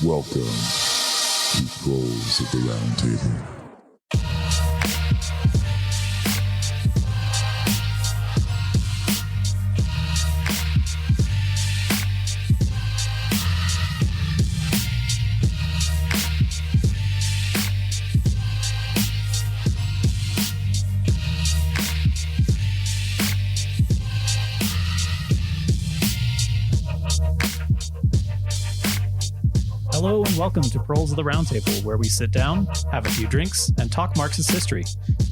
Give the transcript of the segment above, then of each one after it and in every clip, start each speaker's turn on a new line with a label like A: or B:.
A: Welcome to Proles at the Round Table.
B: Hello and welcome to Proles of the Roundtable, where we sit down, have a few drinks, and talk Marxist history.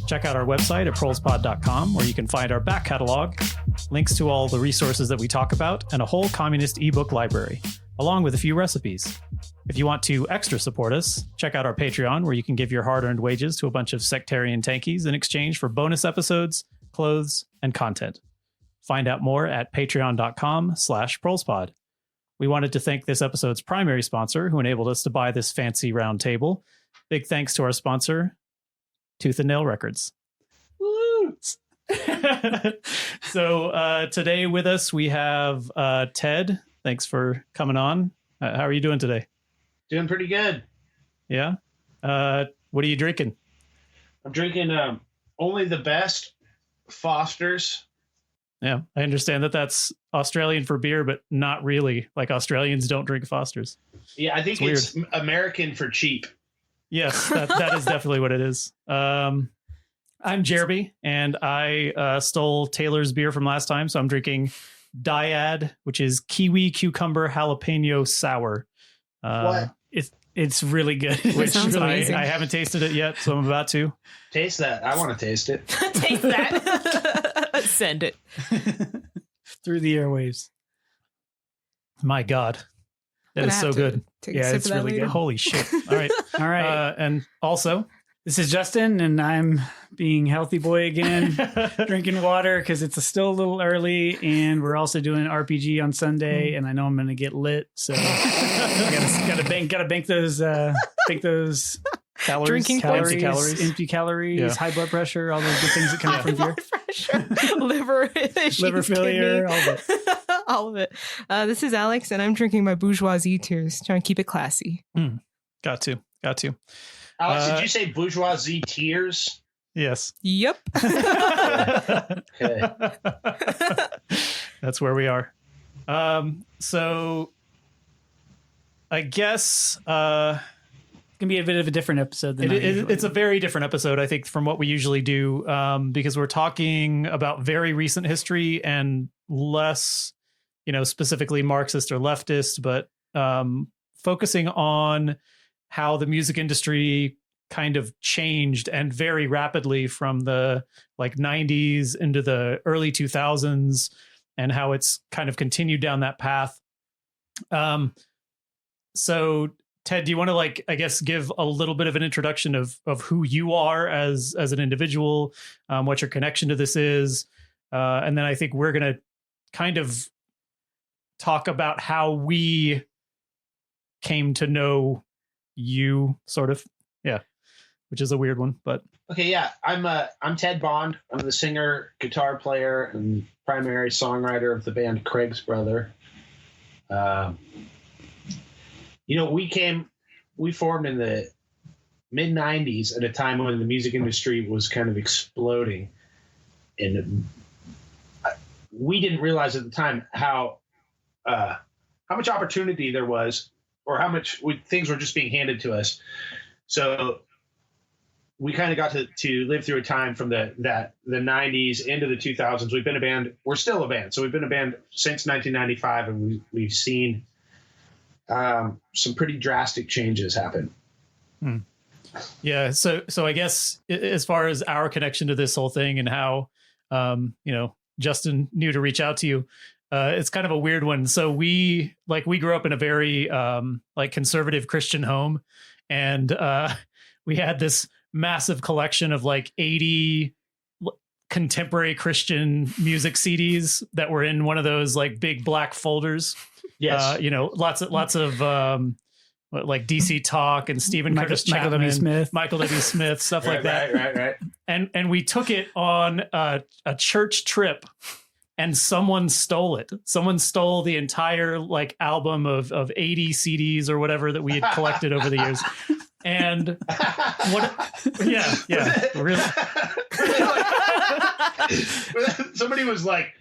B: Check out our website at prolespod.com, where you can find our back catalog, links to all the resources that we talk about, and a whole communist ebook library, along with a few recipes. If you want to extra support us, check out our Patreon, where you can give your hard-earned wages to a bunch of sectarian tankies in exchange for bonus episodes, clothes, and content. Find out more at patreon.com/prolespod. We wanted to thank this episode's primary sponsor, who enabled us to buy this fancy round table. Big thanks to our sponsor, Tooth and Nail Records. Woo! So today with us, we have Ted. Thanks for coming on. How are you doing today?
C: Doing pretty good.
B: Yeah? What are you drinking?
C: I'm drinking only the best Foster's.
B: Yeah, I understand that that's Australian for beer, but not really. Like, Australians don't drink Fosters.
C: Yeah, I think it's American for cheap.
B: Yes, that is definitely what it is. I'm Jeremy, and I stole Taylor's beer from last time, so I'm drinking Dyad, which is kiwi, cucumber, jalapeno sour.
C: What?
B: It's really good.
D: It sounds amazing.
B: I haven't tasted it yet, so I'm about to.
C: Taste that. I want to taste it.
D: Taste that. Send it.
B: Through the airwaves. My God. That is so good.
D: Yeah, it's really
B: good. Holy shit. All right.
E: All right.
B: And also,
E: this is Justin, and I'm being healthy boy again, drinking water because it's still a little early, and we're also doing RPG on Sunday, and I know I'm going to get lit, so gotta bank those
B: calories,
E: empty calories,
B: Yeah.
E: high blood pressure, all those good things that come from beer,
D: liver issues,
E: liver failure, all of it.
D: all of it. This is Alex, and I'm drinking my bourgeoisie tears, trying to keep it classy.
B: Got to.
C: Alex, did you say bourgeoisie tears?
B: Yes.
D: Yep.
C: Okay.
B: That's where we are. So I guess
E: It's gonna be a bit of a different episode than
B: it's a very different episode, I think, from what we usually do, because we're talking about very recent history and less, specifically Marxist or leftist, but focusing on how the music industry kind of changed, and very rapidly, from the 90s into the early 2000s, and how it's kind of continued down that path. So Ted, do you want to I guess give a little bit of an introduction of who you are as an individual, what your connection to this is, and then I think we're going to kind of talk about how we came to know you, sort of. Yeah, which is a weird one, but
C: Okay, yeah. I'm Ted Bond. I'm the singer, guitar player, and primary songwriter of the band Craig's Brother. We formed in the mid 90s at a time when the music industry was kind of exploding. And we didn't realize at the time how much opportunity there was, or how much things were just being handed to us. So we kind of got to live through a time from the 90s into the 2000s. We've been a band. We're still a band. So we've been a band since 1995, and we've seen some pretty drastic changes happen.
B: Yeah. So I guess as far as our connection to this whole thing and how, Justin knew to reach out to you, it's kind of a weird one. So we grew up in a very conservative Christian home, and we had this massive collection of 80 contemporary Christian music CDs that were in one of those big black folders.
C: Yes.
B: Lots of DC Talk and Stephen Curtis Chapman, Michael W. Smith, stuff like that.
C: Right.
B: And we took it on a church trip and someone stole it. Someone stole the entire like album of 80 CDs or whatever that we had collected over the years. And really.
C: Somebody was like,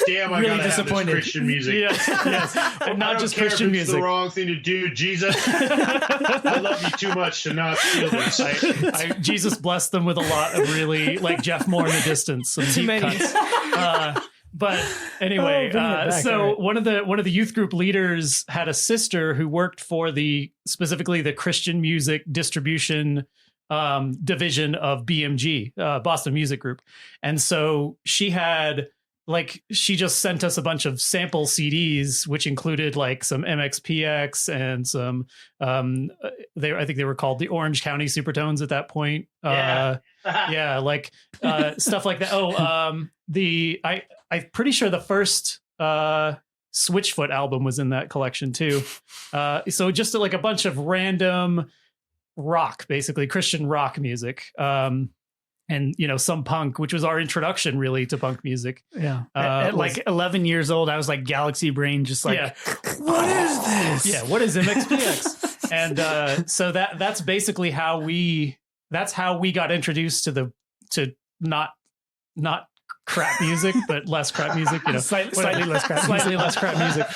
C: damn, I
E: Really
C: gotta
E: disappointed.
C: have this Christian music.
B: Yes. And not just Christian
C: It's
B: music.
C: the wrong thing to do, Jesus. I love you too much to not steal this.
B: Jesus blessed them with a lot of really like Jeff Moore in the distance. Some
D: Too
B: deep
D: many.
B: cuts. But anyway,
E: Oh, bring it back.
B: so
E: All right.
B: one of the youth group leaders had a sister who worked for specifically the Christian music distribution division of BMG, Boston Music Group. And so she just sent us a bunch of sample CDs, which included like some MXPX and some, I think they were called the Orange County Supertones at that point.
C: Yeah.
B: Stuff like that. I'm pretty sure the first Switchfoot album was in that collection too. So just like a bunch of random rock, basically Christian rock music. And some punk, which was our introduction really to punk music.
E: Yeah. At like 11 years old, I was like galaxy brain, just like, what is this?
B: Yeah, what is MXPX? And so that's basically how we got introduced to not crap music, but less crap music.
E: Slightly less crap.
B: Slightly less crap music.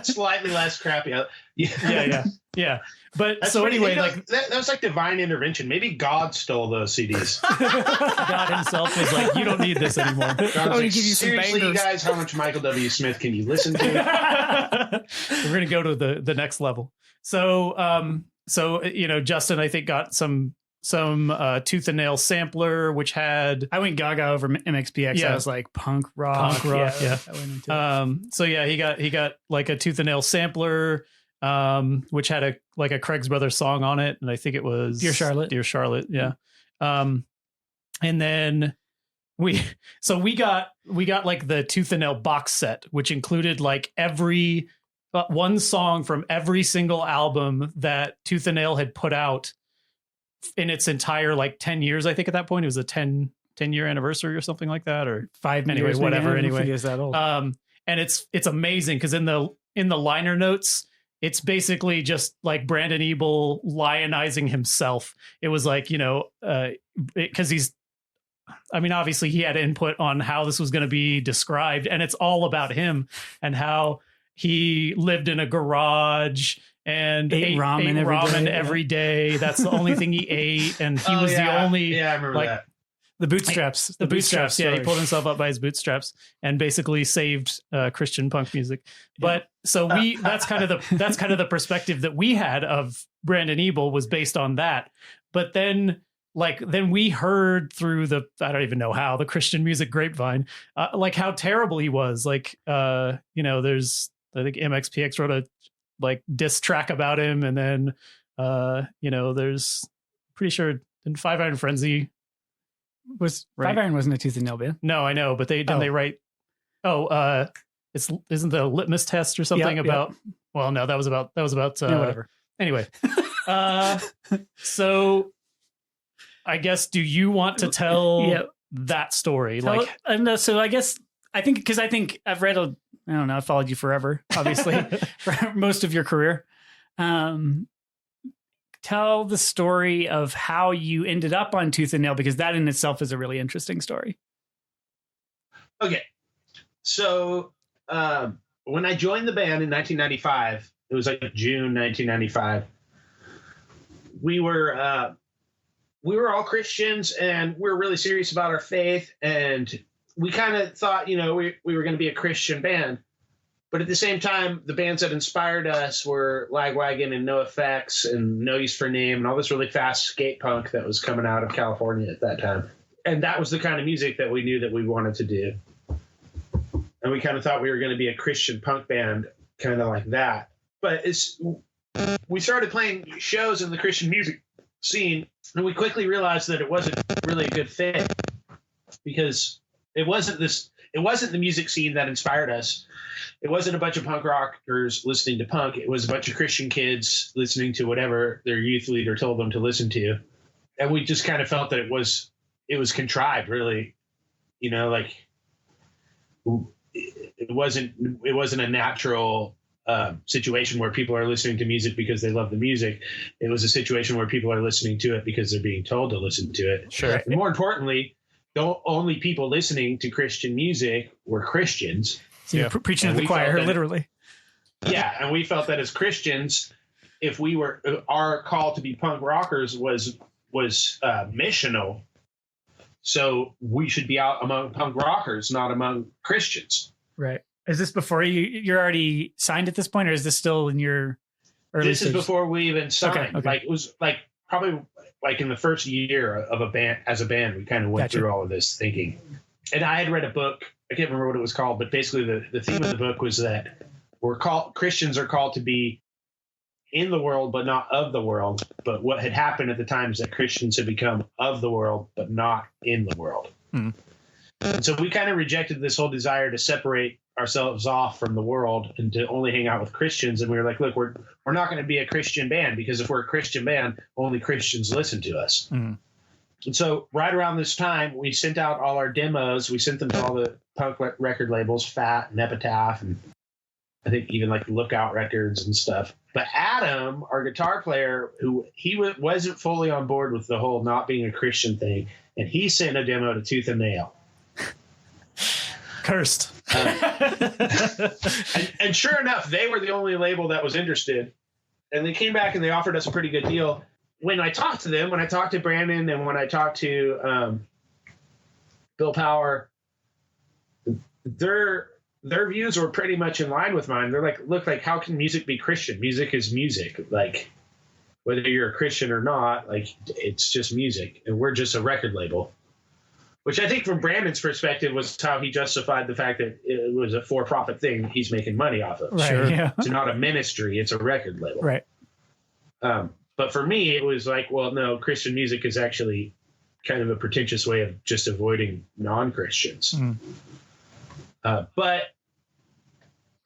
C: Slightly less crappy.
B: Yeah. But
C: That's
B: so
C: funny.
B: anyway,
C: that was like divine intervention. Maybe God stole those CDs.
B: God himself was like, you don't need this anymore.
C: God was
D: gonna
C: like,
D: give you some
C: seriously, you
D: bangers."
C: guys, how much Michael W. Smith can you listen to?
B: We're gonna go to the next level. So Justin, I think got some Tooth and Nail sampler, which had
E: I went gaga over MXPX.
B: Yeah.
E: I was like punk rock.
B: yeah.
E: I went into it.
B: So yeah, he got like a Tooth and Nail sampler, which had a Craig's Brother song on it, and I think it was
E: Dear Charlotte.
B: Yeah. And then we got like the Tooth and Nail box set, which included like every one song from every single album that Tooth and Nail had put out in its entire like 10 years. I think at that point it was a 10-year anniversary or something like that, or
E: 5
B: anyway,
E: years,
B: whatever.
E: maybe. I don't
B: Anyway,
E: think it's that old.
B: and it's amazing because in the liner notes, it's basically just like Brandon Ebel lionizing himself. It was like, because obviously he had input on how this was going to be described, and it's all about him and how he lived in a garage and
E: Ate ramen
B: every day. That's the only thing he ate, and he was the only.
C: Yeah, I remember
B: like,
C: that.
E: The bootstraps.
B: The bootstraps. Yeah, he
E: story.
B: pulled himself up by his bootstraps and basically saved Christian punk music. But so that's kind of the perspective that we had of Brandon Ebel was based on that. But then we heard through I don't even know how, the Christian music grapevine, like how terrible he was. Like there's, I think MXPX wrote a like diss track about him, and then there's pretty sure in Five Iron Frenzy. Right.
E: Five Iron wasn't a Tooth and Nail band.
B: No, I know, but they write. Isn't the litmus test or something
E: Yep,
B: about? Well, no, that was about.
E: Whatever.
B: Anyway, so I guess, do you want to tell that story?
E: So I guess I think I've read I don't know, I've followed you forever, obviously, for most of your career. Tell the story of how you ended up on Tooth and Nail, because that in itself is a really interesting story.
C: Okay. So when I joined the band in 1995, it was like June 1995, we were all Christians, and we were really serious about our faith, and we kind of thought, we were going to be a Christian band. But at the same time, the bands that inspired us were Lagwagon and NoFX and No Use for Name and all this really fast skate punk that was coming out of California at that time. And that was the kind of music that we knew that we wanted to do. And we kind of thought we were going to be a Christian punk band, kind of like that. But we started playing shows in the Christian music scene, and we quickly realized that it wasn't really a good fit, because it wasn't the music scene that inspired us. It wasn't a bunch of punk rockers listening to punk. It was a bunch of Christian kids listening to whatever their youth leader told them to listen to. And we just kind of felt that it was contrived, really. Like it wasn't a natural situation where people are listening to music because they love the music. It was a situation where people are listening to it because they're being told to listen to it.
B: Sure.
C: And more importantly, the only people listening to Christian music were Christians.
E: So you're preaching to the choir, literally.
C: Yeah, and we felt that as Christians, if we were our call to be punk rockers was missional, so we should be out among punk rockers, not among Christians.
E: Right. Is this before you're already signed at this point, or is this still in your early
C: This
E: stages?
C: is before we even signed.
E: Okay.
C: Like it was like probably like in the first year of a band as a band, we kind of went through all of this thinking. And I had read a book, I can't remember what it was called, but basically the theme of the book was that Christians are called to be in the world, but not of the world. But what had happened at the time is that Christians had become of the world, but not in the world.
B: Hmm.
C: And so we kind of rejected this whole desire to separate ourselves off from the world and to only hang out with Christians. And we were like, look, we're not going to be a Christian band, because if we're a Christian band, only Christians listen to us.
B: Mm.
C: And so right around this time, we sent out all our demos. We sent them to all the punk record labels, Fat and Epitaph, and I think even like Lookout Records and stuff. But Adam, our guitar player, he wasn't fully on board with the whole not being a Christian thing, and he sent a demo to Tooth and Nail.
B: Cursed.
C: And sure enough, they were the only label that was interested. And they came back and they offered us a pretty good deal. When I talked to them, when I talked to Brandon and when I talked to Bill Power, their views were pretty much in line with mine. They're like, look, like, how can music be Christian? Music is music. Like, whether you're a Christian or not, like, it's just music. And we're just a record label. Which I think from Brandon's perspective was how he justified the fact that it was a for-profit thing he's making money off of.
E: Right, sure. Yeah.
C: It's not a ministry, it's a record label.
E: Right.
C: But for me, it was like, well, no, Christian music is actually kind of a pretentious way of just avoiding non-Christians.
B: Mm.
C: But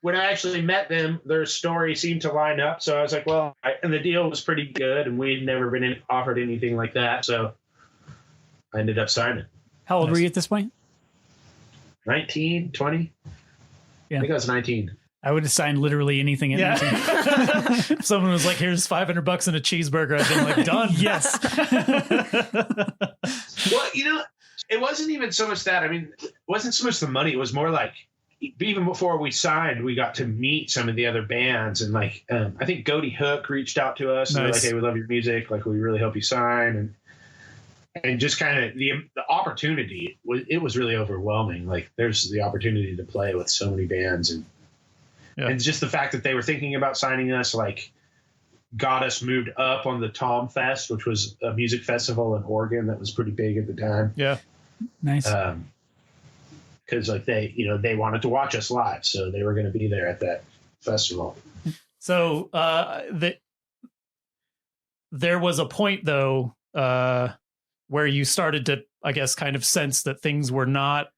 C: when I actually met them, their story seemed to line up. So I was like, well, and the deal was pretty good, and we'd never been offered anything like that. So I ended up signing.
E: How old were you at this point?
C: 19, 20?
E: Yeah.
C: I think I was 19.
E: I would have signed literally anything.
B: Yeah. If someone was like, here's $500 and a cheeseburger, I'd been like, done. Yes.
C: Well, it wasn't even so much that. I mean, it wasn't so much the money. It was more like, even before we signed, we got to meet some of the other bands. And like, I think Goaty Hook reached out to us. And they're like, hey, we love your music. Like, we really hope you sign. And just kind of the opportunity, it was really overwhelming. Like, there's the opportunity to play with so many bands. And just the fact that they were thinking about signing us, like, got us moved up on the Tom Fest, which was a music festival in Oregon that was pretty big at the time.
B: Yeah.
E: Nice.
C: Because like they wanted to watch us live, so they were going to be there at that festival.
B: So there was a point, though, where you started to, I guess, kind of sense that things were not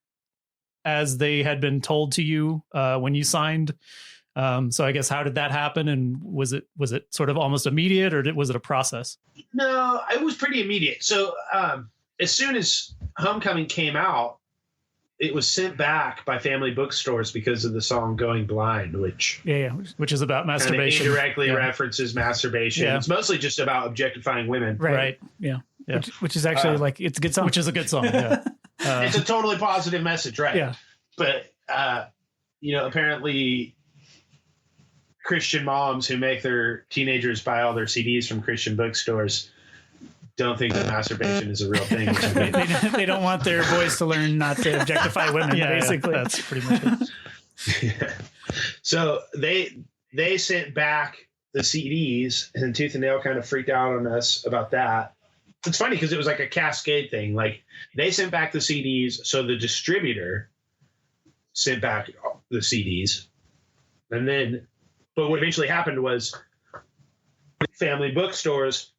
B: as they had been told to you when you signed. So I guess, how did that happen? And was it sort of almost immediate, or was it a process?
C: No, it was pretty immediate. So as soon as Homecoming came out, it was sent back by family bookstores because of the song Going Blind, which
B: is about masturbation.
C: Indirectly references masturbation.
B: Yeah.
C: It's mostly just about objectifying women.
E: Right. Yeah. Which is actually like, it's a good song.
B: Which is a good song. Yeah.
C: It's a totally positive message, right?
E: Yeah.
C: But, apparently Christian moms who make their teenagers buy all their CDs from Christian bookstores don't think that masturbation is a real thing.
E: They don't want their boys to learn not to objectify women, basically.
B: That's pretty much it.
C: Yeah. So they sent back the CDs, and Tooth and Nail kind of freaked out on us about that. It's funny because it was like a cascade thing. Like, they sent back the CDs, so the distributor sent back the CDs. And then, but what eventually happened was family bookstores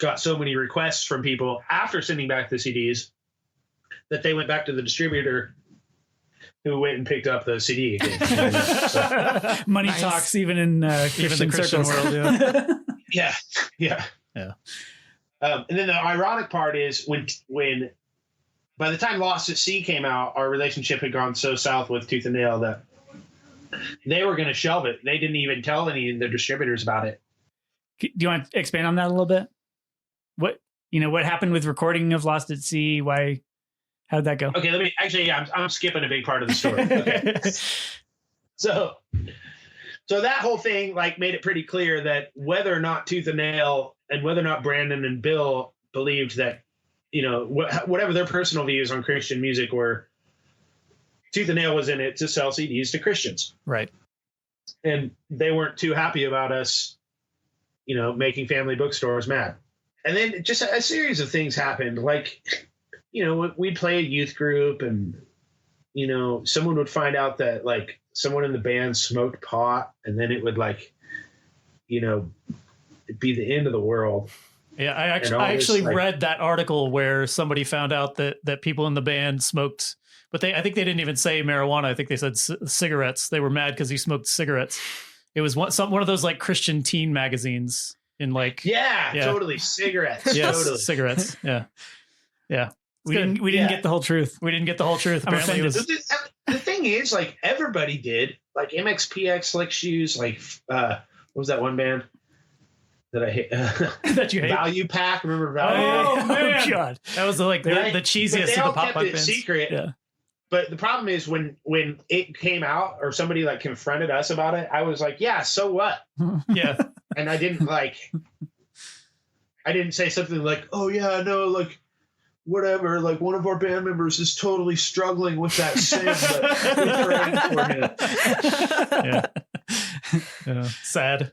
C: got so many requests from people after sending back the CDs that they went back to the distributor, who went and picked up the CD again. So,
E: money talks even in Christian circles.
B: World.
C: Yeah. And then the ironic part is when by the time Lost at Sea came out, our relationship had gone so south with Tooth and Nail that they were going to shelve it. They didn't even tell any of the distributors about it.
E: Do you want to expand on that a little bit? What happened with recording of Lost at Sea? How'd that go?
C: Okay, I'm skipping a big part of the story. Okay. So that whole thing like made it pretty clear that whether or not Tooth and Nail and whether or not Brandon and Bill believed that, whatever their personal views on Christian music were, Tooth and Nail was in it to sell CDs to Christians.
B: Right.
C: And they weren't too happy about us, making family bookstores mad. And then just a series of things happened. Like, we'd play a youth group and, someone would find out that like someone in the band smoked pot, and then it would like, it'd be the end of the world.
B: Yeah, I actually read that article where somebody found out that people in the band smoked, but I think they didn't even say marijuana. I think they said cigarettes. They were mad because he smoked cigarettes. It was one of those like Christian teen magazines in like
C: totally cigarettes.
B: Yes,
C: totally
B: cigarettes. Yeah.
E: We didn't get the whole trutruth.
B: We didn't get the whole truth. Apparently,
C: the thing is, like everybody did. Like MXPX, Slick Shoes. Like what was that one band that I hate?
B: That you hate?
C: Value Pack. Remember Value?
B: Oh man, God, that was the cheesiest of the pop punk bands.
C: Secret.
B: Yeah.
C: But the problem is when it came out or somebody like confronted us about it, I was like, yeah, so what?
B: Yeah.
C: And I didn't say something like, oh yeah, no, like whatever, like one of our band members is totally struggling with that sin, but we're praying for him.
B: Yeah. Sad.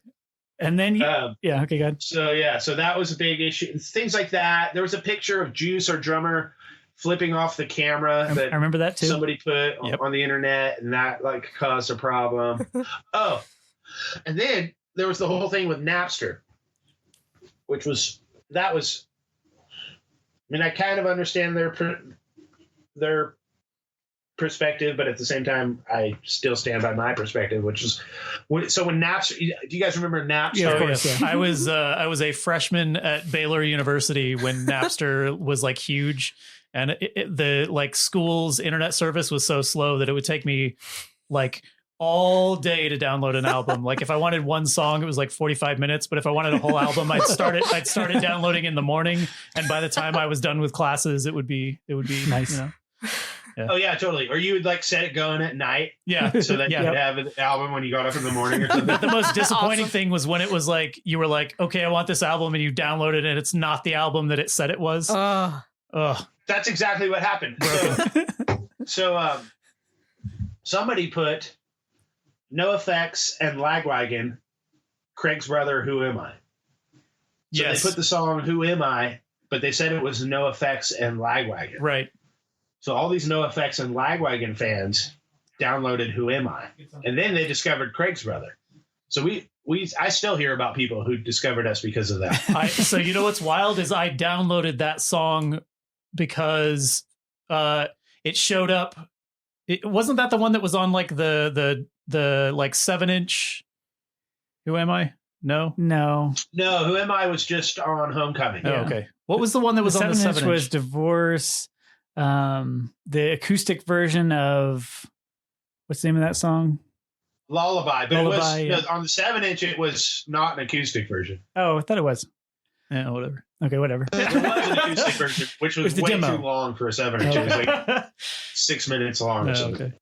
E: And then okay, good.
C: So that was a big issue. Things like that. There was a picture of Juice, our drummer, flipping off the camera that
E: I remember that too.
C: Somebody put on the internet, and that like caused a problem. And then there was the whole thing with Napster, I mean, I kind of understand their perspective, but at the same time, I still stand by my perspective, which is so when Napster. Do you guys remember Napster?
E: Yeah, of course. Yeah.
B: I was a freshman at Baylor University when Napster was like huge, and the like school's internet service was so slow that it would take me like all day to download an album. Like if I wanted one song, it was like 45 minutes. But if I wanted a whole album, I'd start it downloading in the morning. And by the time I was done with classes, it would be nice.
E: Yeah.
C: Oh yeah, totally. Or you would like set it going at night.
B: Yeah.
C: So that you could have an album when you got up in the morning or something.
B: The most disappointing thing was when it was like, you were like, okay, I want this album, and you download it and it's not the album that it said it was.
C: That's exactly what happened. So somebody put NoFX and Lagwagon, Craig's brother, Who Am I? So
B: yes.
C: They put the song Who Am I, but they said it was NoFX and Lagwagon.
B: Right.
C: So all these NoFX and Lagwagon fans downloaded Who Am I? And then they discovered Craig's brother. So I still hear about people who discovered us because of that.
B: So you know what's wild is I downloaded that song because it showed up. Wasn't that the one that was on like the like 7-inch? Who Am I? No.
C: Who Am I was just on Homecoming.
B: Oh, okay. What was the one that was on the 7-inch?
E: Was Divorce. The acoustic version of what's the name of that song?
C: Lullaby. But
E: Lullaby,
C: it was on the 7-inch. It was not an acoustic version.
E: Oh, I thought it was.
B: Yeah, whatever.
E: Okay, whatever.
C: There was an acoustic version, which was way
E: demo.
C: too long for a 7-inch. It was like 6 minutes long or something.
B: Okay.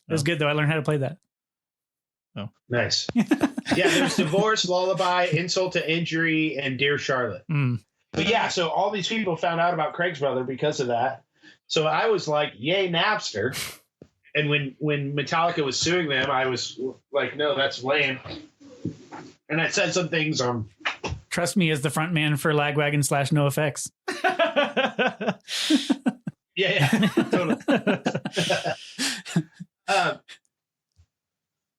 E: It was good though. I learned how to play that.
B: Oh,
C: nice. Yeah, there's Divorce, Lullaby, Insult to Injury, and Dear Charlotte. But yeah, so all these people found out about Craig's brother because of that. So I was like, yay, Napster. And when Metallica was suing them, I was like, no, that's lame. And I said some things on...
E: Trust me as the front man for Lagwagon / NoFX.
C: Yeah, totally.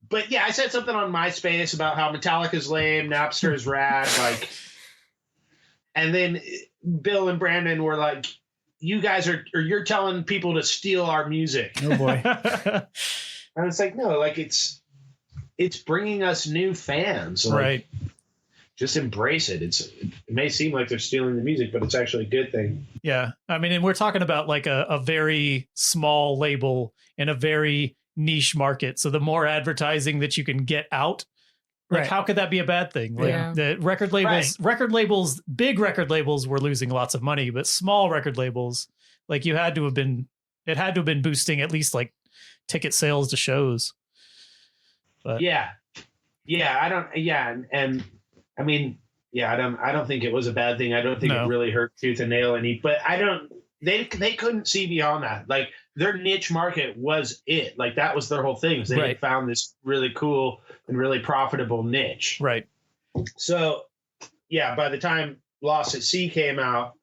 C: But yeah, I said something on MySpace about how Metallica's lame, Napster is rad, like... And then Bill and Brandon were like, you guys you're telling people to steal our music.
E: Oh boy.
C: And it's like, no, like it's bringing us new fans. Like,
B: right.
C: just embrace it. It may seem like they're stealing the music, but it's actually a good thing.
B: Yeah. I mean, and we're talking about like a very small label in a very niche market. So the more advertising that you can get out, like,
E: Right.
B: how could that be a bad thing? Like
D: Yeah.
B: the big record labels were losing lots of money, but small record labels, like it had to have been boosting at least like ticket sales to shows. But
C: Yeah. And I mean, I don't think it was a bad thing. I don't think
B: No.
C: it really hurt tooth and nail but they couldn't see beyond that. Like their niche market was it. Like that was their whole thing. They
B: Right.
C: had found this really cool and really profitable niche.
B: right.
C: So by the time Lost at Sea came out,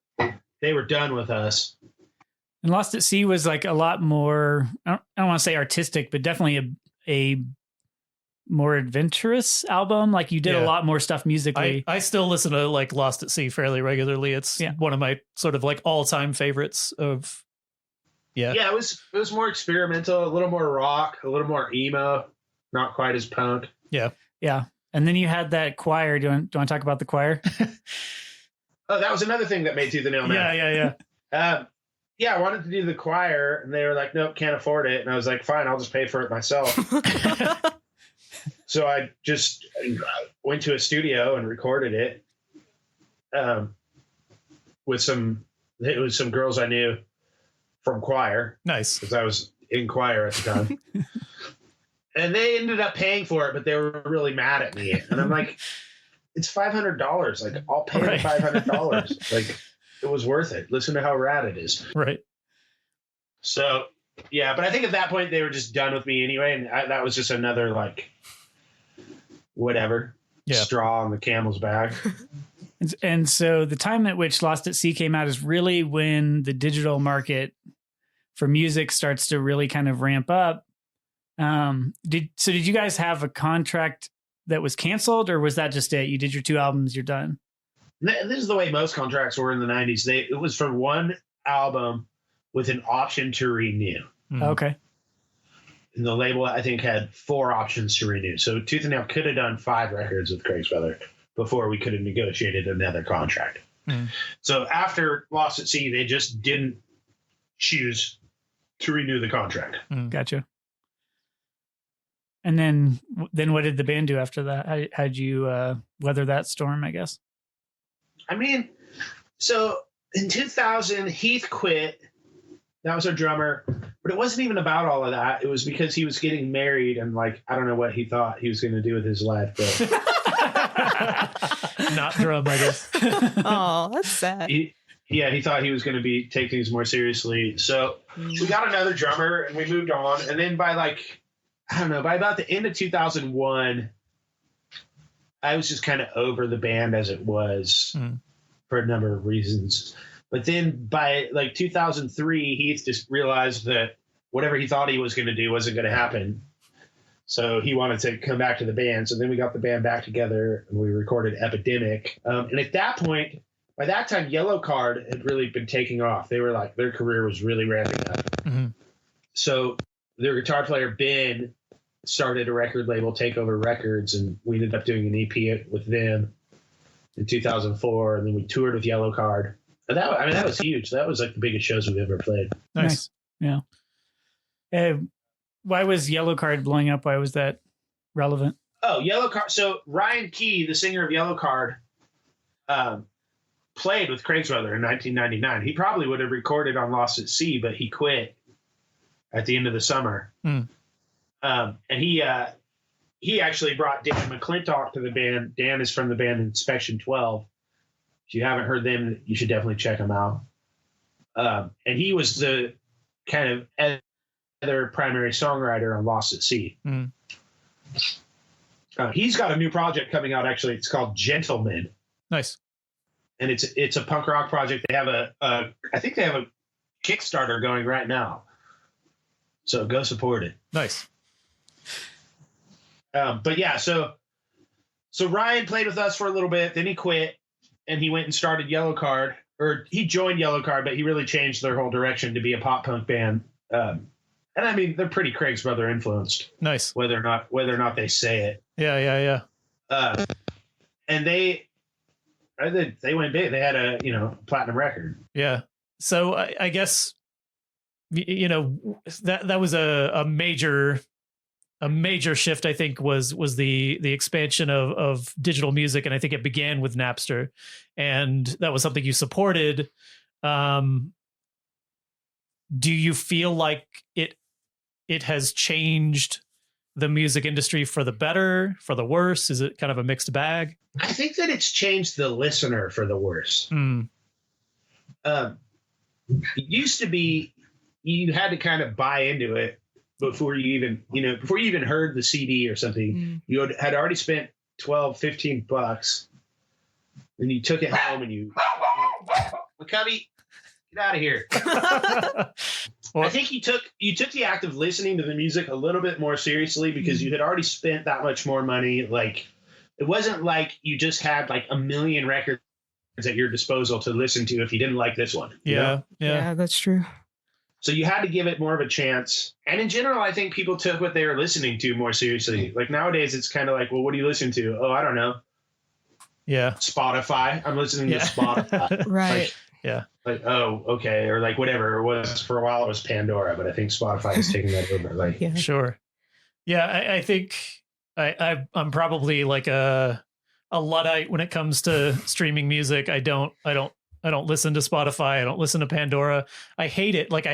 C: they were done with us.
E: And Lost at Sea was like a lot more, I don't want to say artistic, but definitely a more adventurous album. Like you did
B: Yeah.
E: a lot more stuff musically.
B: I still listen to like Lost at Sea fairly regularly. It's one of my sort of like all-time favorites of
C: Yeah, it was more experimental, a little more rock, a little more emo, not quite as punk.
E: Yeah. And then you had that choir. Do you want to talk about the choir?
C: Oh, that was another thing that made Tooth and Nail mad.
B: Yeah.
C: I wanted to do the choir, and they were like, nope, can't afford it. And I was like, fine, I'll just pay for it myself. So I just went to a studio and recorded it with some girls I knew from choir,
B: Nice.
C: because I was in choir at the time. And they ended up paying for it, but they were really mad at me. And I'm like, it's $500. Like, I'll pay
B: Right.
C: the $500. Like, it was worth it. Listen to how rad it is.
B: Right.
C: So, but I think at that point they were just done with me anyway. And that was just another, like, whatever, straw on the camel's back.
E: And so the time at which Lost at Sea came out is really when the digital market for music starts to really kind of ramp up. Did you guys have a contract that was canceled, or was that just it? You did your 2 albums, you're done.
C: This is the way most contracts were in the 90s. It was for one album with an option to renew.
B: Mhm.
E: Okay.
C: And the label, I think, had 4 options to renew. So Tooth and Nail could have done 5 records with Craig's Feather before we could have negotiated another contract.
B: Mhm.
C: So after Lost at Sea, they just didn't choose to renew the contract.
E: Gotcha. And then what did the band do after that? How'd you weather that storm, I guess?
C: I mean, so in 2000, Heath quit. That was our drummer. But it wasn't even about all of that. It was because he was getting married, and like, I don't know what he thought he was going to do with his life. But
B: Not drum, I guess.
D: Oh, that's sad.
C: he thought he was going to be take things more seriously. So we got another drummer and we moved on. And then by about the end of 2001, I was just kind of over the band as it was for a number of reasons. But then by like 2003, Heath just realized that whatever he thought he was going to do wasn't going to happen. So he wanted to come back to the band. So then we got the band back together and we recorded Epidemic. And at that point, by that time, Yellow Card had really been taking off. They were like, their career was really ramping up.
B: Mhm.
C: So their guitar player, Ben, started a record label, Takeover Records, and we ended up doing an EP with them in 2004. And then we toured with Yellow Card. And that was huge. That was like the biggest shows we've ever played.
B: Nice.
E: Yeah. Why was Yellow Card blowing up? Why was that relevant?
C: Oh, Yellow Card. So Ryan Key, the singer of Yellow Card, played with Craig's Brother in 1999. He probably would have recorded on Lost at Sea, but he quit at the end of the summer. And he actually brought Dan McClintock to the band. Dan is from the band Inspection 12. If you haven't heard them, you should definitely check them out. And he was the kind of other primary songwriter on Lost at Sea. He's got a new project coming out, actually. It's called Gentlemen.
B: Nice.
C: And it's a punk rock project. They have I think they have a Kickstarter going right now. So go support it.
B: Nice.
C: But yeah, so Ryan played with us for a little bit, then he quit and he went and started Yellow Card, or he joined Yellow Card, but he really changed their whole direction to be a pop punk band. And I mean, they're pretty Craig's Brother influenced,
B: Nice.
C: whether or not they say it.
B: Yeah.
C: And they They went big. They had a platinum record.
B: Yeah. So I guess that was a major shift. I think was the expansion of digital music, and I think it began with Napster, and that was something you supported. Do you feel like it has changed the music industry for the better, for the worse? Is it kind of a mixed bag?
C: I think that it's changed the listener for the worse. It used to be you had to kind of buy into it before you even heard the CD or something. You had already spent $12-15, and you took it home and you McCovey, get out of here. I think you took the act of listening to the music a little bit more seriously because you had already spent that much more money. Like, it wasn't like you just had like a million records at your disposal to listen to if you didn't like this one.
B: Yeah.
D: Yeah, that's true.
C: So you had to give it more of a chance. And in general, I think people took what they were listening to more seriously. Like nowadays, it's kind of like, well, what do you listen to? Oh, I don't know.
B: Yeah.
C: Spotify. I'm listening to Spotify.
D: Right.
C: Like, oh, okay. Or like whatever it was. For a while, it was Pandora, but I think Spotify is taking that over. Like,
D: Yeah.
B: Sure. Yeah. I think I'm probably like a Luddite when it comes to streaming music. I don't listen to Spotify. I don't listen to Pandora. I hate it. Like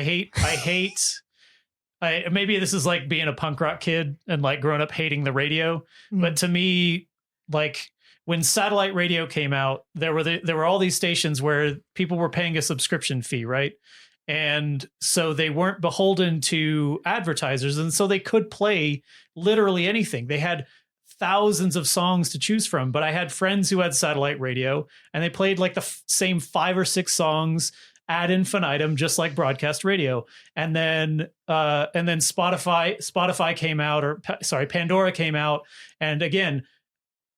B: maybe this is like being a punk rock kid and like growing up hating the radio. But to me, like when satellite radio came out, there were all these stations where people were paying a subscription fee, right? And so they weren't beholden to advertisers, and so they could play literally anything. They had thousands of songs to choose from, but I had friends who had satellite radio and they played like the same 5 or 6 songs ad infinitum, just like broadcast radio. And then Spotify came out, Pandora came out. And again,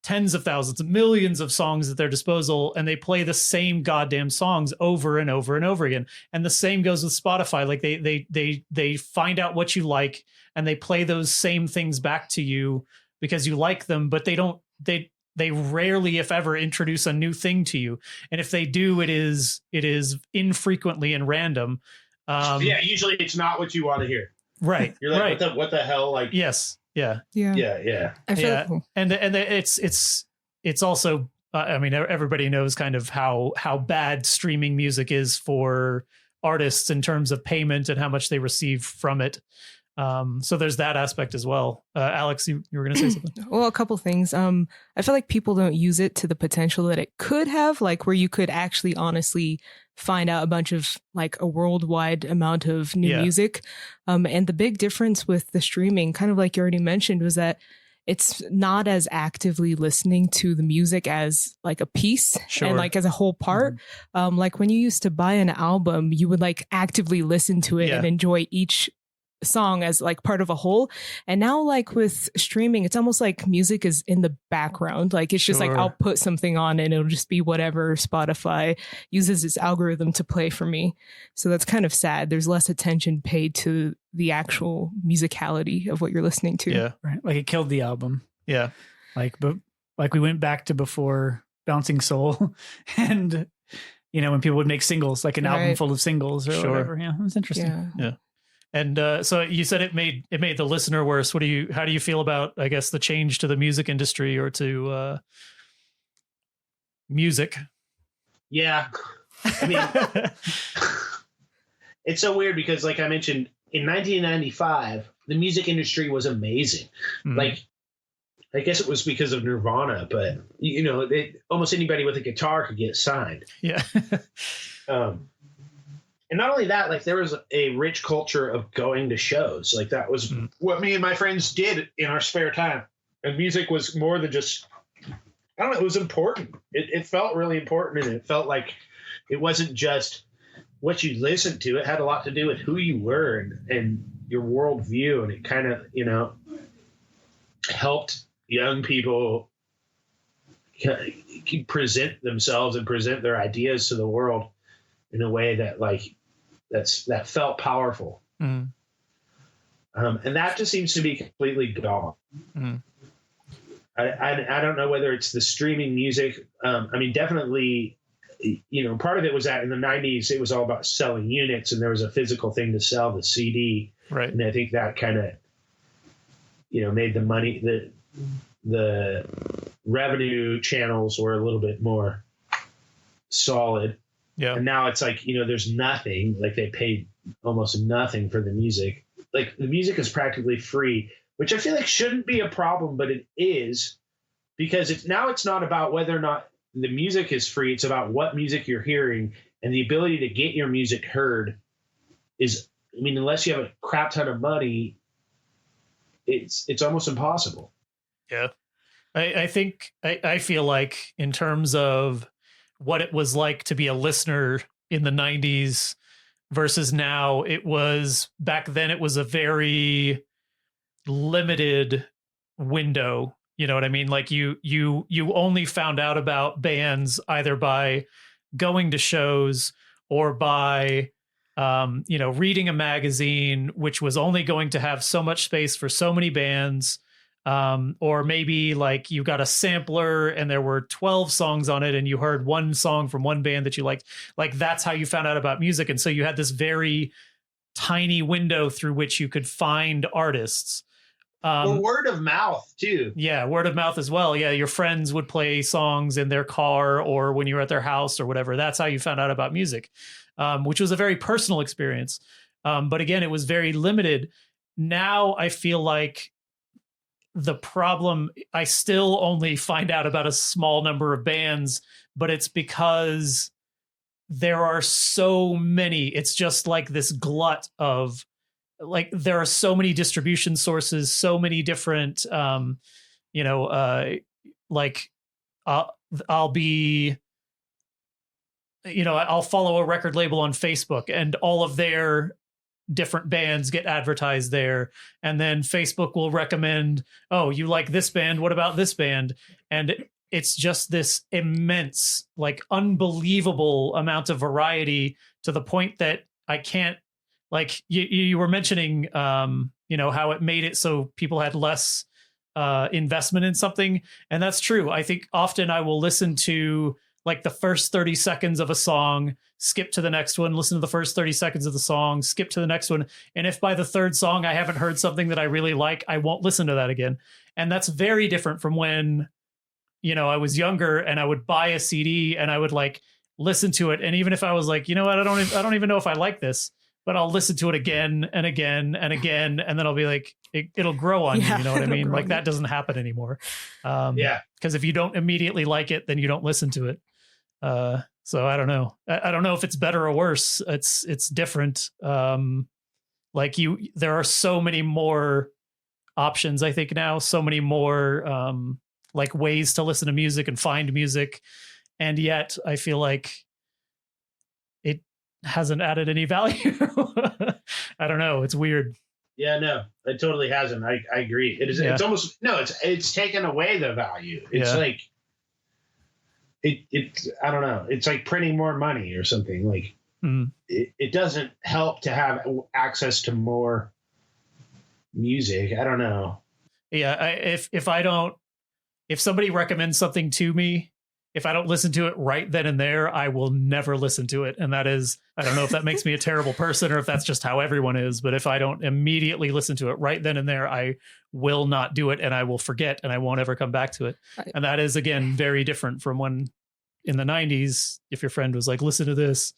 B: tens of thousands, millions of songs at their disposal, and they play the same goddamn songs over and over and over again. And the same goes with Spotify. Like they find out what you like and they play those same things back to you because you like them, but they rarely, if ever, introduce a new thing to you. And if they do, it is infrequently and random.
C: Usually it's not what you want to hear.
B: Right.
C: You're like,
B: right.
C: what the hell? Like,
B: yes. Yeah.
C: Yeah.
D: I feel like,
B: And it's also, I mean, everybody knows kind of how bad streaming music is for artists in terms of payment and how much they receive from it. So there's that aspect as well. Alex, you were going to say something?
D: well, a couple things. I feel like people don't use it to the potential that it could have, like where you could actually honestly find out a bunch of like a worldwide amount of new music. And the big difference with the streaming, kind of like you already mentioned, was that it's not as actively listening to the music as like a piece and like as a whole part. Like when you used to buy an album, you would like actively listen to it and enjoy each song as like part of a whole. And now like with streaming, it's almost like music is in the background. Like it's just like I'll put something on and it'll just be whatever Spotify uses its algorithm to play for me. So that's kind of sad. There's less attention paid to the actual musicality of what you're listening to.
B: Yeah.
E: Right. Like it killed the album.
B: Yeah.
E: Like we went back to before Bouncing Soul and when people would make singles, like an album full of singles or whatever. Yeah. It was interesting.
B: Yeah. And so you said it made the listener worse. How do you feel about, I guess, the change to the music industry or to music?
C: Yeah. I mean, it's so weird because like I mentioned, in 1995, the music industry was amazing. Like, I guess it was because of Nirvana, but almost anybody with a guitar could get signed.
B: Yeah.
C: And not only that, like there was a rich culture of going to shows. Like that was what me and my friends did in our spare time. And music was more than just, I don't know, it was important. It felt really important. And it felt like it wasn't just what you listened to. It had a lot to do with who you were and your worldview. And it kind of, helped young people present themselves and present their ideas to the world in a way that that felt powerful. And that just seems to be completely gone. I don't know whether it's the streaming music. I mean, definitely, part of it was that in the 90s, it was all about selling units, and there was a physical thing to sell, the CD.
B: Right.
C: And I think that kind of, made the money, the revenue channels were a little bit more solid.
B: Yeah.
C: And now it's like, there's nothing, like they paid almost nothing for the music. Like the music is practically free, which I feel like shouldn't be a problem, but it is, because it's not about whether or not the music is free. It's about what music you're hearing, and the ability to get your music heard is, unless you have a crap ton of money, it's almost impossible.
B: Yeah. I think I feel like in terms of what it was like to be a listener in the 90s versus now, back then it was a very limited window. You know what I mean? Like you only found out about bands either by going to shows or by reading a magazine, which was only going to have so much space for so many bands. Or maybe like you got a sampler and there were 12 songs on it and you heard one song from one band that you liked. Like that's how you found out about music. And so you had this very tiny window through which you could find artists.
C: Or word of mouth too.
B: Yeah, word of mouth as well. Yeah, your friends would play songs in their car or when you were at their house or whatever. That's how you found out about music, which was a very personal experience. But again, it was very limited. Now I feel like the problem, I still only find out about a small number of bands, but it's because there are so many. It's just like this glut of, like, there are so many distribution sources, so many different, I'll be, I'll follow a record label on Facebook and all of their different bands get advertised there. And then Facebook will recommend, oh, you like this band, what about this band? And it's just this immense, like unbelievable amount of variety to the point that I can't, like you were mentioning, how it made it so people had less investment in something. And that's true. I think often I will listen to like the first 30 seconds of a song, skip to the next one, listen to the first 30 seconds of the song, skip to the next one. And if by the third song I haven't heard something that I really like, I won't listen to that again. And that's very different from when, I was younger and I would buy a CD and I would like listen to it. And even if I was like, I don't even know if I like this, but I'll listen to it again and again and again. And then I'll be like, it'll grow on you. You know what I mean? Like that doesn't happen anymore. Because if you don't immediately like it, then you don't listen to it. So I don't know. I don't know if it's better or worse. It's different. There are so many more options, I think now, so many more, ways to listen to music and find music. And yet I feel like it hasn't added any value. I don't know. It's weird.
C: Yeah, no, it totally hasn't. I agree. It is. Yeah. It's almost, no, it's taken away the value. It's like, It I don't know. It's like printing more money or something. Like it doesn't help to have access to more music. I don't know.
B: Yeah, if somebody recommends something to me, if I don't listen to it right then and there, I will never listen to it. And that is, I don't know if that makes me a terrible person or if that's just how everyone is. But if I don't immediately listen to it right then and there, I will not do it and I will forget and I won't ever come back to it. And that is, again, very different from when in the 90s, if your friend was like, listen to this.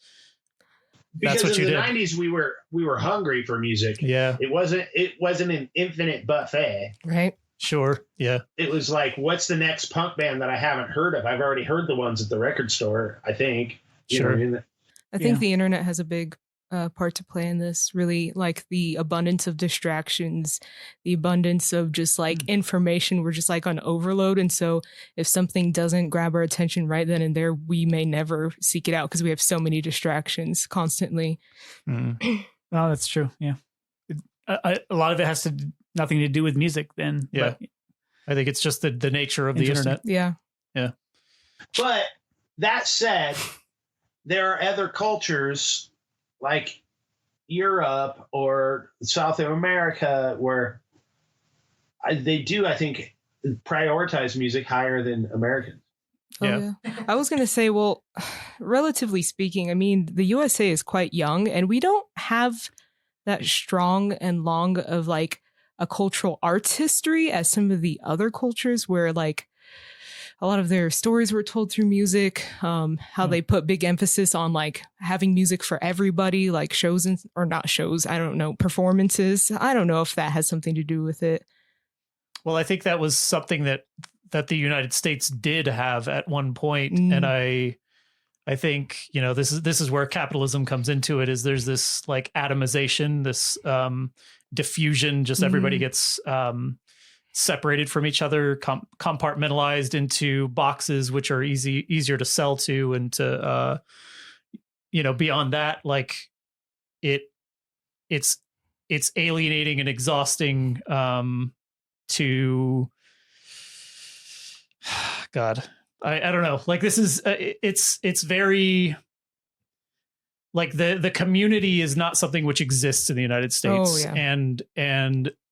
C: Because in the 90s, we were hungry for music.
B: Yeah.
C: It wasn't an infinite buffet.
D: Right.
B: Sure. Yeah.
C: It was like, what's the next punk band that I haven't heard of? I've already heard the ones at the record store, I think.
B: Sure.
D: I think the internet has a big part to play in this, really, like the abundance of distractions, the abundance of just like information. We're just like on overload. And so if something doesn't grab our attention right then and there, we may never seek it out because we have so many distractions constantly.
E: Oh, that's true. Yeah. A lot of it has nothing to do with music then.
B: Yeah.
E: But
B: I think it's just the nature of the internet.
D: Yeah.
B: Yeah.
C: But that said, there are other cultures like Europe or South America where they do, I think, prioritize music higher than Americans.
D: Oh, yeah. I was going to say, well, relatively speaking, I mean, the USA is quite young and we don't have that strong and long of like a cultural arts history as some of the other cultures where like a lot of their stories were told through music, how they put big emphasis on like having music for everybody, like shows or not shows, I don't know, performances. I don't know if that has something to do with it.
B: Well, I think that was something that the United States did have at one point, and I think, you know, this is where capitalism comes into it. Is there's this like atomization, this diffusion, just everybody gets separated from each other, compartmentalized into boxes, which are easier to sell to, and to you know, beyond that, like it's alienating and exhausting to God, I don't know. Like this is it's very like the community is not something which exists in the United States and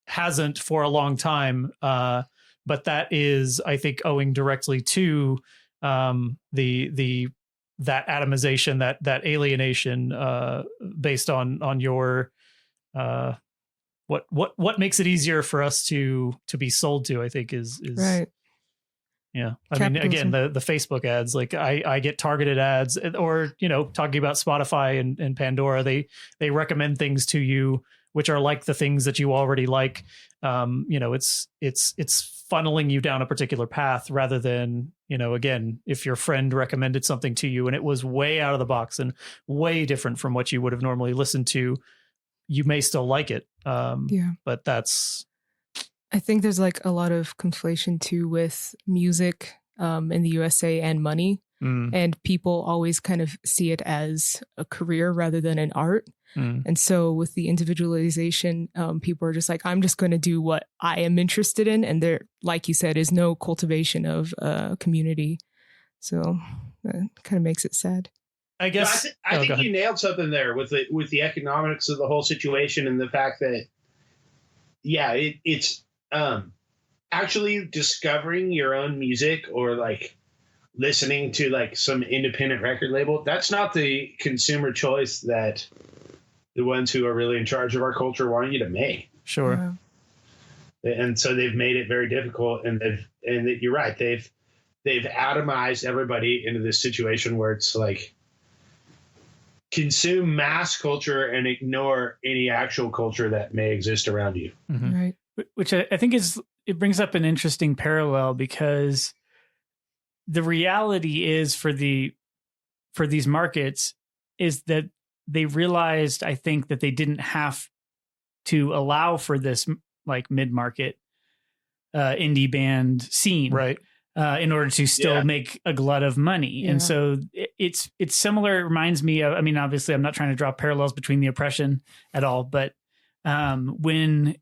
B: hasn't for a long time. But that is, I think, owing directly to that atomization, that alienation based on your what makes it easier for us to be sold to, I think is
D: right.
B: Yeah. I mean, again, the Facebook ads, like I get targeted ads, or, you know, talking about Spotify and Pandora, they recommend things to you, which are like the things that you already like. You know, it's funneling you down a particular path rather than, you know, again, if your friend recommended something to you and it was way out of the box and way different from what you would have normally listened to, you may still like it. But
D: I think there's like a lot of conflation too with music in the USA and money. And people always kind of see it as a career rather than an art. And so with the individualization, people are just like, I'm just going to do what I am interested in. And there, like you said, is no cultivation of community. So that kind of makes it sad.
C: I guess I think you nailed something there with the economics of the whole situation and the fact that, it's actually discovering your own music or like listening to like some independent record label. That's not the consumer choice that the ones who are really in charge of our culture want you to make.
B: Sure.
C: Yeah. And so they've made it very difficult, and you're right. They've atomized everybody into this situation where it's like consume mass culture and ignore any actual culture that may exist around you.
D: Right.
E: Which I think it brings up an interesting parallel, because the reality is for these markets is that they realized, I think, that they didn't have to allow for this like mid-market indie band scene,
B: right?
E: In order to still make a glut of money. And so it's similar. It reminds me of, I mean, obviously I'm not trying to draw parallels between the oppression at all, but when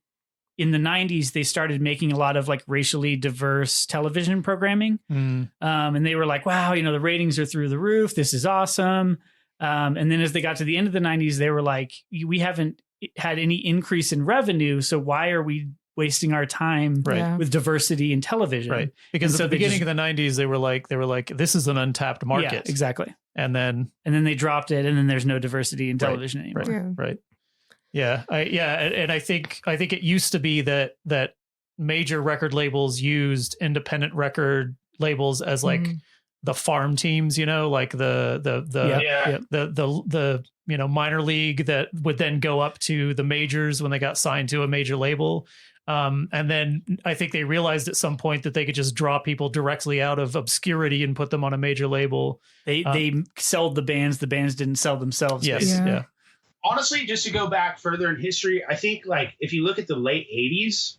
E: in the 90s, they started making a lot of like racially diverse television programming. And they were like, wow, you know, the ratings are through the roof. This is awesome. And then as they got to the end of the 90s, they were like, we haven't had any increase in revenue. So why are we wasting our time with diversity in television?
B: Right. Because at the beginning of the 90s, they were like, this is an untapped market.
E: Yeah, exactly.
B: And then
E: they dropped it, and then there's no diversity in television anymore.
B: Right. Yeah. And I think it used to be that major record labels used independent record labels as like the farm teams, you know, like the you know, minor league that would then go up to the majors when they got signed to a major label. And then I think they realized at some point that they could just draw people directly out of obscurity and put them on a major label.
E: They sold the bands didn't sell themselves.
B: Yes. Yeah.
C: Honestly, just to go back further in history, I think like if you look at the late 80s,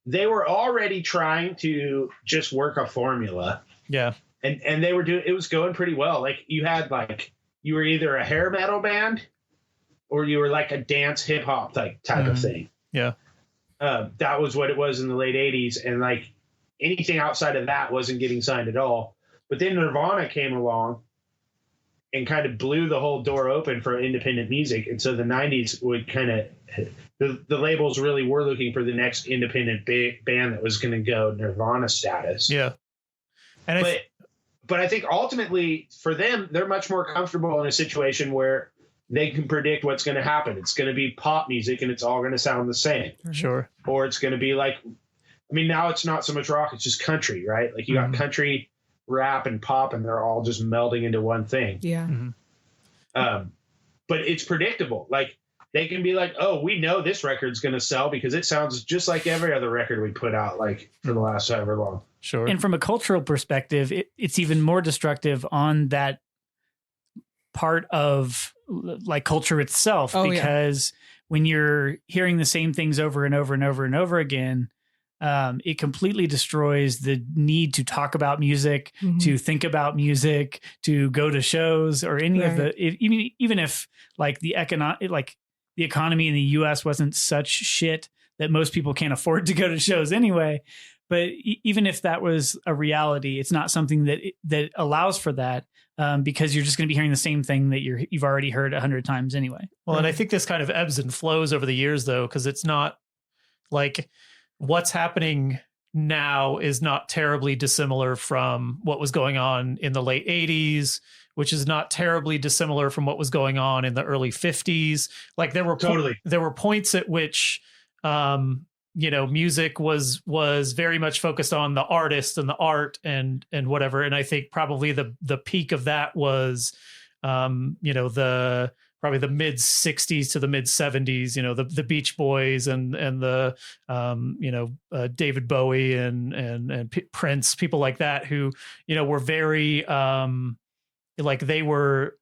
C: they were already trying to just work a formula.
B: Yeah.
C: And they were doing, it was going pretty well. Like you had like, you were either a hair metal band or you were like a dance hip hop type of thing.
B: Yeah.
C: That was what it was in the late 80s. And like anything outside of that wasn't getting signed at all. But then Nirvana came along and kind of blew the whole door open for independent music. And so the 90s would kind of the labels really were looking for the next independent band that was going to go Nirvana status.
B: Yeah. And
C: but I think ultimately for them, they're much more comfortable in a situation where they can predict what's going to happen. It's going to be pop music and it's all going to sound the same.
B: Sure.
C: Or it's going to be like, I mean, now it's not so much rock, it's just country, right? Like you got country, rap, and pop, and they're all just melding into one thing.
D: Yeah.
C: But it's predictable. Like they can be like, oh, we know this record's going to sell because it sounds just like every other record we put out, like for the last however long.
B: Sure.
E: And from a cultural perspective, it's even more destructive on that part of like culture itself, because when you're hearing the same things over and over and over and over again, it completely destroys the need to talk about music, to think about music, to go to shows or any of the, even if like the economy in the US wasn't such shit that most people can't afford to go to shows anyway. But even if that was a reality, it's not something that allows for that, because you're just going to be hearing the same thing that you've already heard 100 times anyway.
B: Well, and I think this kind of ebbs and flows over the years, though, because it's not like what's happening now is not terribly dissimilar from what was going on in the late 80s, which is not terribly dissimilar from what was going on in the early 50s. Like there were points at which music was very much focused on the artist and the art and whatever. And I think probably the peak of that was, probably the mid 60s to the mid 70s, the Beach Boys and the, David Bowie and Prince, people like that who, were very, like they were,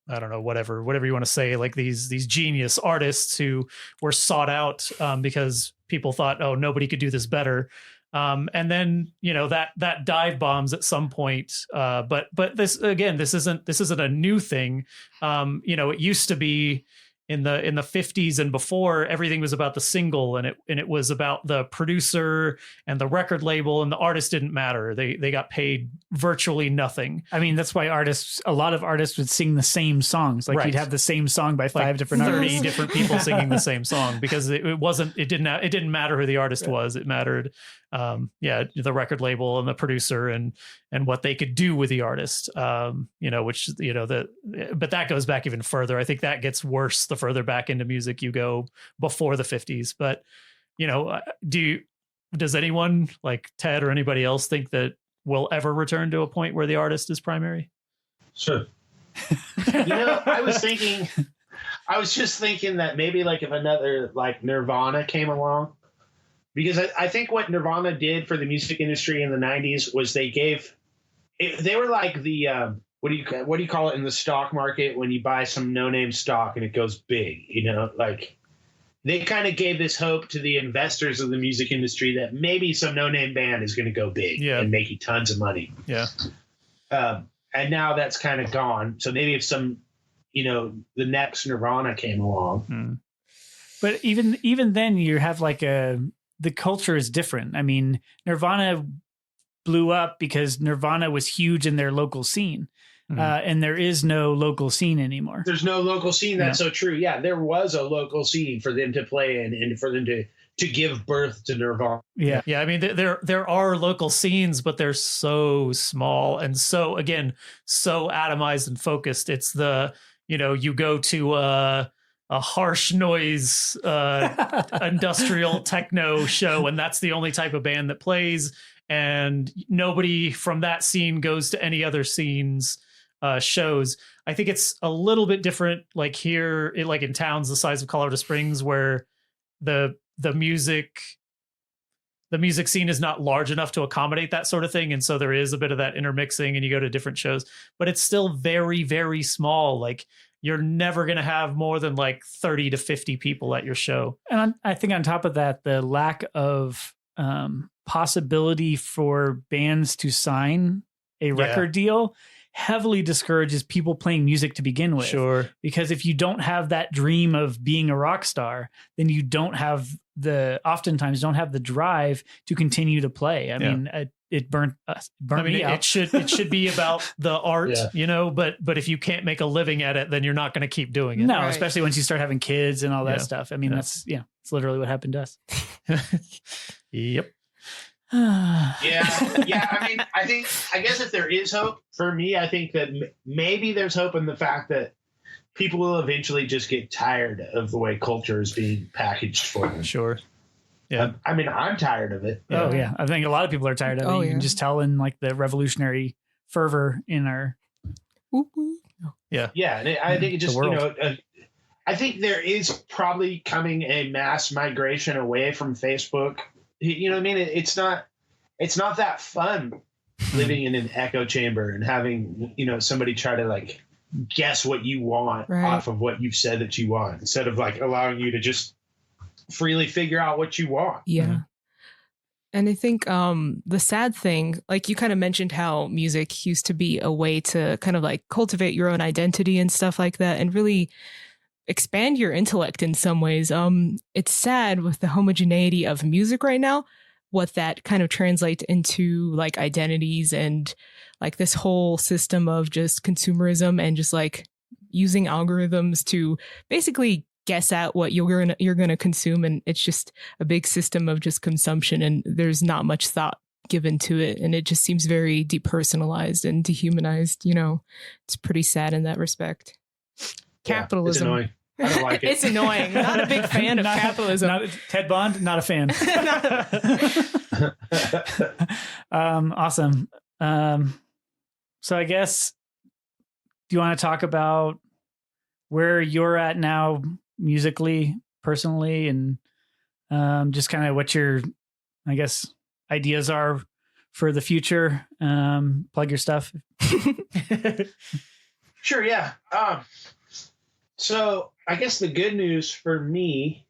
B: I don't know, whatever you want to say, like these genius artists who were sought out because people thought, oh, nobody could do this better. And then, that dive bombs at some point. But this, again, this isn't a new thing. It used to be in the 50s and before, everything was about the single and it was about the producer and the record label, and the artist didn't matter. They got paid virtually nothing.
E: I mean, that's why a lot of artists would sing the same songs. Like you'd have the same song by 5 different
B: 30
E: artists.
B: different people singing the same song, because it didn't matter who the artist was. It mattered, the record label and the producer and what they could do with the artist. But that goes back even further. I think that gets worse the further back into music you go before the 50s. But, does anyone like Ted or anybody else think that we'll ever return to a point where the artist is primary?
C: Sure. I was just thinking that maybe like if another like Nirvana came along, because I think what Nirvana did for the music industry in the 90s was they were like the, what do you call it in the stock market when you buy some no-name stock and it goes big, like they kind of gave this hope to the investors of the music industry that maybe some no-name band is going to go big and make you tons of money.
B: Yeah.
C: And now that's kind of gone. So maybe if some, the next Nirvana came along.
E: But even then you have like the culture is different. I mean, Nirvana blew up because Nirvana was huge in their local scene. And there is no local scene anymore.
C: There's no local scene. That's so true. Yeah, there was a local scene for them to play in and for them to give birth to Nirvana.
B: Yeah. I mean, there are local scenes, but they're so small and so atomized and focused. It's the, you go to a harsh noise industrial techno show, and that's the only type of band that plays, and nobody from that scene goes to any other scenes. Shows. I think it's a little bit different, like here, like in towns the size of Colorado Springs, where the music scene is not large enough to accommodate that sort of thing, and so there is a bit of that intermixing, and you go to different shows, but it's still very, very small. Like you're never going to have more than like 30 to 50 people at your show.
E: And I think on top of that, the lack of possibility for bands to sign a record deal heavily discourages people playing music to begin with.
B: Sure.
E: Because if you don't have that dream of being a rock star, then you oftentimes don't have the drive to continue to play. I mean, it burnt me out.
B: It should be about the art, but if you can't make a living at it, then you're not going to keep doing it.
E: No,
D: Right.
E: especially once you start having kids and all that stuff. I mean, it's literally what happened to us.
B: Yep.
C: Yeah. I mean, I guess if there is hope for me, I think that maybe there's hope in the fact that people will eventually just get tired of the way culture is being packaged for them.
B: Sure. Yeah.
C: I mean, I'm tired of it.
E: Oh yeah. I think a lot of people are tired of it. You can just tell in like the revolutionary fervor in our.
B: Yeah.
C: Yeah. And I think it just, I think there is probably coming a mass migration away from Facebook. You know what I mean? It's not that fun living in an echo chamber and having, somebody try to like guess what you want off of what you've said that you want, instead of like allowing you to just freely figure out what you want.
D: Yeah. Mm-hmm. And I think the sad thing, like you kind of mentioned how music used to be a way to kind of like cultivate your own identity and stuff like that, and really expand your intellect in some ways. It's sad with the homogeneity of music right now, what that kind of translates into like identities and like this whole system of just consumerism and just like using algorithms to basically guess at what you're gonna consume, and it's just a big system of just consumption, and there's not much thought given to it, and it just seems very depersonalized and dehumanized. It's pretty sad in that respect. Capitalism.
C: It's annoying. I don't like it.
D: It's annoying. Not a big fan of capitalism.
E: Ted Bond, not a fan. Awesome. So I guess, do you want to talk about where you're at now musically, personally, and just kind of what your, I guess, ideas are for the future? Plug your stuff.
C: Sure, yeah. So I guess the good news for me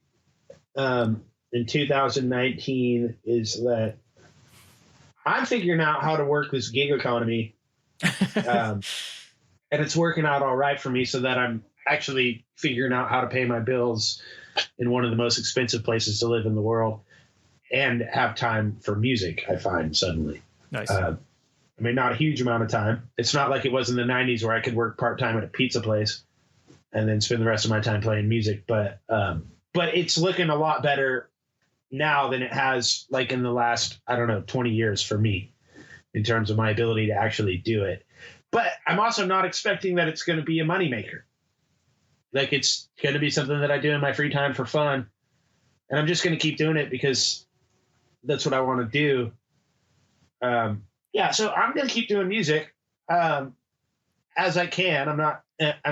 C: in 2019 is that I'm figuring out how to work this gig economy. And it's working out all right for me, so that I'm actually figuring out how to pay my bills in one of the most expensive places to live in the world and have time for music, I find suddenly.
B: Nice.
C: I mean, not a huge amount of time. It's not like it was in the 90s where I could work part-time at a pizza place and then spend the rest of my time playing music. But it's looking a lot better now than it has like in the last, 20 years for me in terms of my ability to actually do it. But I'm also not expecting that it's going to be a moneymaker. Like, it's going to be something that I do in my free time for fun. And I'm just going to keep doing it because that's what I want to do. So I'm going to keep doing music as I can. I'm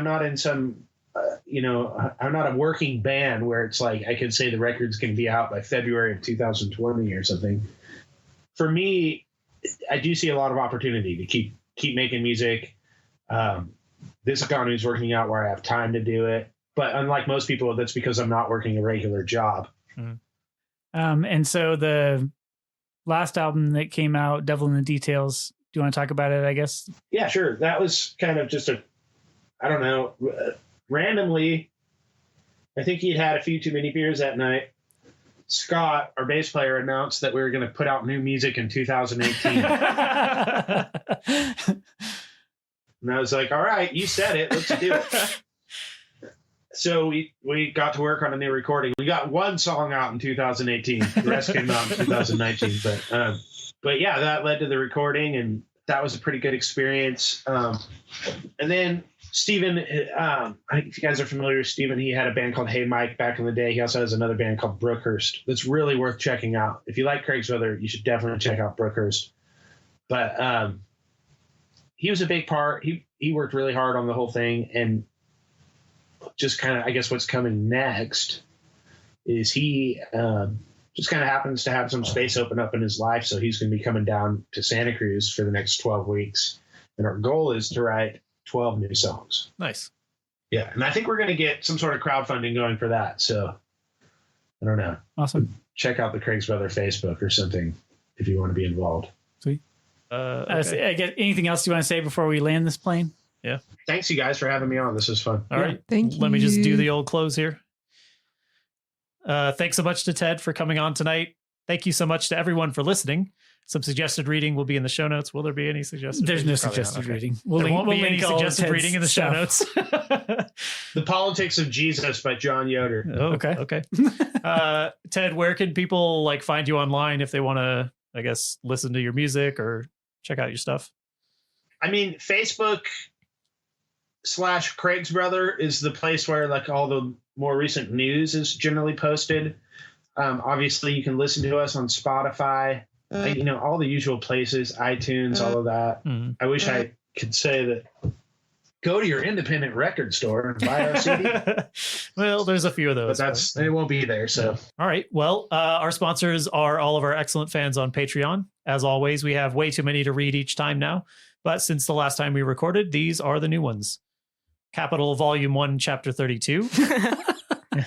C: not in some, I'm not a working band where it's like I can say the record's going to be out by February of 2020 or something. For me, I do see a lot of opportunity to keep making music. This economy is working out where I have time to do it. But unlike most people, that's because I'm not working a regular job.
E: And so the last album that came out, Devil in the Details, do you want to talk about it, I guess?
C: Yeah, sure. That was kind of just randomly, I think he'd had a few too many beers that night. Scott, our bass player, announced that we were going to put out new music in 2018. And I was like, all right, you said it. Let's do it. So we got to work on a new recording. We got one song out in 2018. The rest came out in 2019. But yeah, that led to the recording, and that was a pretty good experience. And then Steven, I think if you guys are familiar with Steven, he had a band called Hey Mike back in the day. He also has another band called Brookhurst that's really worth checking out. If you like Craig's Weather, you should definitely check out Brookhurst. But he was a big part. He worked really hard on the whole thing, and just kind of, I guess what's coming next is he just kind of happens to have some space open up in his life. So he's going to be coming down to Santa Cruz for the next 12 weeks. And our goal is to write 12 new songs.
B: Nice.
C: Yeah. And I think we're going to get some sort of crowdfunding going for that. So I don't know.
E: Awesome.
C: Check out the Craig's Weather Facebook or something if you want to be involved.
E: Sweet.
B: Okay.
E: I guess anything else you want to say before we land this plane?
C: Thanks, you guys, for having me on. This was fun.
B: All right.
D: Thank
B: Let me just do
D: you.
B: the old close here. Thanks so much to Ted for coming on tonight. Thank you so much to everyone for listening. Some suggested reading will be in the show notes. Will there be any suggested
E: There's
B: reading?
E: no
B: Probably not.
E: suggested
B: Okay.
E: reading.
B: There won't be any
E: link all
B: suggested
E: Ted's
B: reading in the show
E: stuff.
B: notes.
C: The Politics of Jesus by John Yoder.
B: Oh,
E: Okay.
B: Okay. Ted, where can people like find you online if they want to, I guess, listen to your music or check out your stuff?
C: I mean, Facebook / Craig's Brother is the place where like all the more recent news is generally posted. Obviously, you can listen to us on Spotify, all the usual places, iTunes, all of that.
B: Mhm.
C: I wish I could say that. Go to your independent record store and buy our CD,
B: Well, there's a few of
C: but
B: those.
C: it won't be there. So
B: All right. Well, our sponsors are all of our excellent fans on Patreon. As always, we have way too many to read each time now. But since the last time we recorded, these are the new ones. Capital Volume 1, Chapter 32.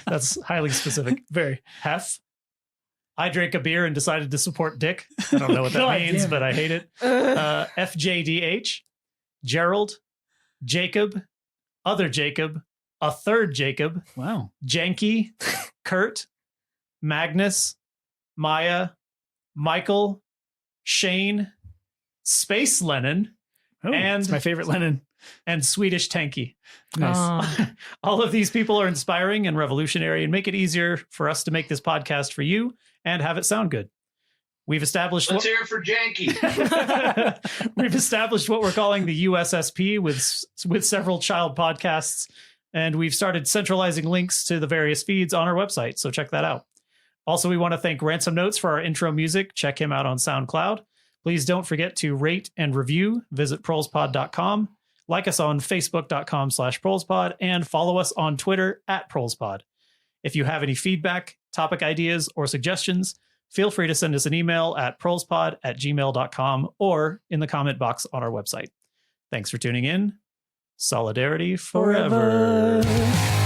B: That's highly specific.
E: Very.
B: Hef. I drank a beer and decided to support Dick. I don't know what that
E: No
B: means,
E: idea.
B: but I hate it. FJDH. Gerald. Jacob. Other Jacob. A third Jacob.
E: Wow.
B: Janky, Kurt, Magnus, Maya, Michael, Shane, Space Lennon,
E: Oh,
B: And-
E: it's my favorite Lennon.
B: and Swedish Tanky.
E: Nice.
D: Aw.
B: All of these people are inspiring and revolutionary and make it easier for us to make this podcast for you and have it sound good. We've established
C: let's hear it for Janky.
B: We've established what we're calling the USSP with several child podcasts, and we've started centralizing links to the various feeds on our website, so check that out. Also, we want to thank Ransom Notes for our intro music. Check him out on SoundCloud. Please don't forget to rate and review. Visit prolespod.com. Like us on facebook.com/prolespod and follow us on Twitter @prolespod. If you have any feedback, topic ideas, or suggestions, feel free to send us an email at prolespod@gmail.com or in the comment box on our website. Thanks for tuning in. Solidarity forever.
E: Forever.